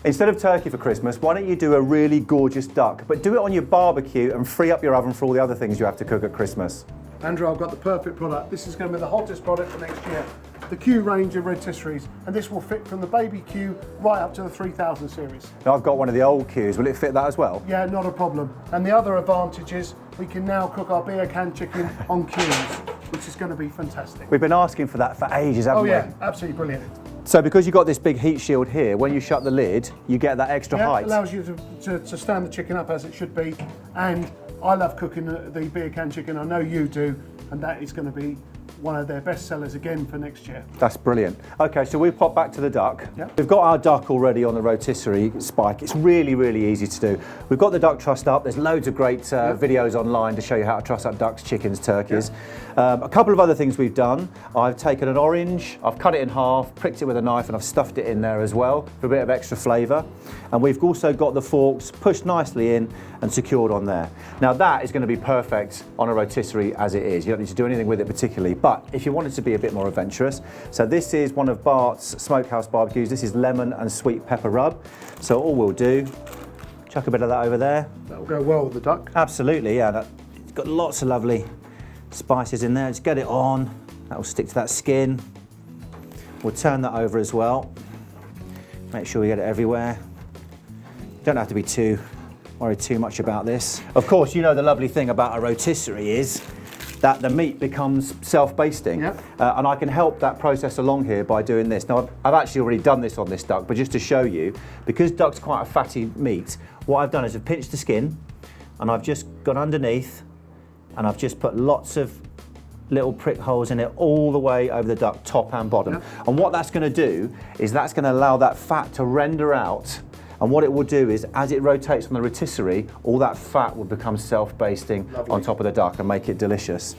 Instead of turkey for Christmas, why don't you do a really gorgeous duck, but do it on your barbecue and free up your oven for all the other things you have to cook at Christmas. Andrew, I've got the perfect product. This is going to be the hottest product for next year. The Q range of rotisseries, and this will fit from the baby Q right up to the 3000 series. Now I've got one of the old Qs, will it fit that as well? Yeah, not a problem. And the other advantage is we can now cook our beer can chicken on Qs, which is going to be fantastic. We've been asking for that for ages, haven't we? Oh yeah, absolutely brilliant. So because you've got this big heat shield here, when you shut the lid, you get that extra height. It allows you to stand the chicken up as it should be, and I love cooking the beer can chicken, I know you do, and that is going to be one of their best sellers again for next year. That's brilliant. Okay, so we pop back to the duck. Yep. We've got our duck already on the rotisserie spike. It's really, really easy to do. We've got the duck trussed up. There's loads of great videos online to show you how to truss up ducks, chickens, turkeys. A couple of other things we've done. I've taken an orange, I've cut it in half, pricked it with a knife, and I've stuffed it in there as well for a bit of extra flavour. And we've also got the forks pushed nicely in and secured on there. Now that is going to be perfect on a rotisserie as it is. You don't need to do anything with it particularly, but if you wanted to be a bit more adventurous, so this is one of Bart's Smokehouse barbecues. This is lemon and sweet pepper rub. So all we'll do, chuck a bit of that over there. That'll go well with the duck. Absolutely, yeah. It's got lots of lovely spices in there. Just get it on. That'll stick to that skin. We'll turn that over as well. Make sure we get it everywhere. Don't have to be too worried too much about this. Of course, you know the lovely thing about a rotisserie is that the meat becomes self-basting. Yep. And I can help that process along here by doing this. Now, I've actually already done this on this duck, but just to show you, because duck's quite a fatty meat, what I've done is I've pinched the skin and I've just gone underneath and I've just put lots of little prick holes in it all the way over the duck, top and bottom. Yep. And what that's going to do is that's going to allow that fat to render out. And what it will do is, as it rotates on the rotisserie, all that fat will become self-basting on top of the duck and make it delicious.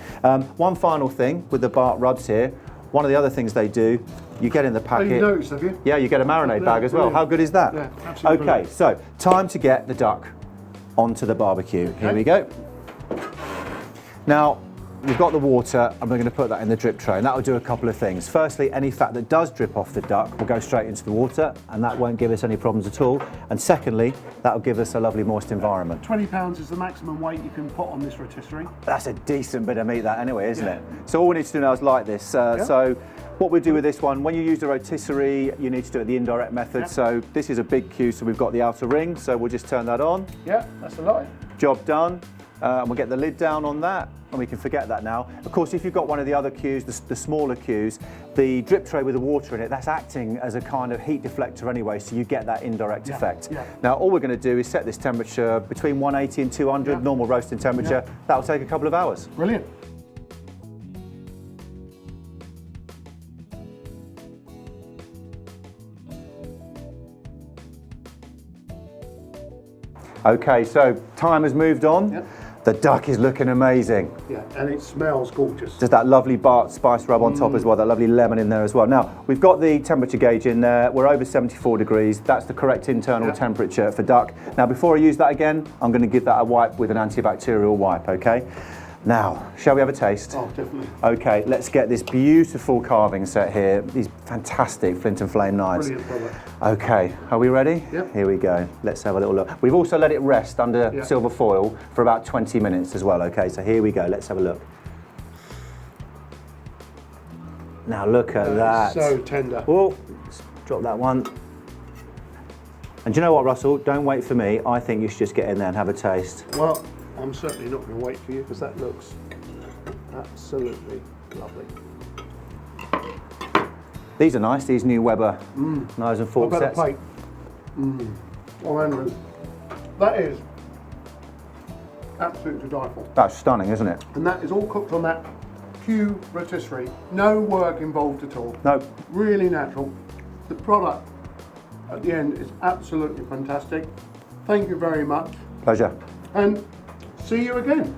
One final thing with the Bart rubs here, one of the other things they do, you get in the packet. Oh, you noticed, have you? Yeah, you get a marinade bag as well. Brilliant. How good is that? Yeah, absolutely. Okay, so time to get the duck onto the barbecue. Okay. Here we go. Now, we've got the water and we're going to put that in the drip tray, and that will do a couple of things. Firstly, any fat that does drip off the duck will go straight into the water and that won't give us any problems at all. And secondly, that will give us a lovely moist environment. 20 pounds is the maximum weight you can put on this rotisserie. That's a decent bit of meat that anyway, isn't it? So all we need to do now is light this. So what we do with this one, when you use the rotisserie, you need to do it the indirect method. So this is a big Q, so we've got the outer ring, so we'll just turn that on. Yeah, that's a lot. Job done. And we'll get the lid down on that, and we can forget that now. Of course, if you've got one of the other Qs, the smaller Qs, the drip tray with the water in it, that's acting as a kind of heat deflector anyway, so you get that indirect effect. Yeah. Now, all we're going to do is set this temperature between 180 and 200, normal roasting temperature. That'll take a couple of hours. Brilliant. Okay, so time has moved on. Yep. The duck is looking amazing. Yeah, and it smells gorgeous. There's that lovely Bart spice rub on top as well, that lovely lemon in there as well. Now, we've got the temperature gauge in there. We're over 74 degrees. That's the correct internal temperature for duck. Now, before I use that again, I'm going to give that a wipe with an antibacterial wipe, okay? Now, shall we have a taste? Oh, definitely. Okay, let's get this beautiful carving set here. These fantastic flint and flame knives. Brilliant product. Okay, are we ready? Yep. Here we go. Let's have a little look. We've also let it rest under silver foil for about 20 minutes as well. Okay, so here we go. Let's have a look. Now look at that. So tender. Oh, let's drop that one. And do you know what, Russell? Don't wait for me. I think you should just get in there and have a taste. Well, I'm certainly not going to wait for you because that looks absolutely lovely. These are nice, these new Weber knives and fork What about sets. a plate? Oh, Andrew, that is absolutely delightful. That's stunning, isn't it? And that is all cooked on that Q rotisserie. No work involved at all. No. Really natural. The product at the end is absolutely fantastic. Thank you very much. Pleasure. And see you again.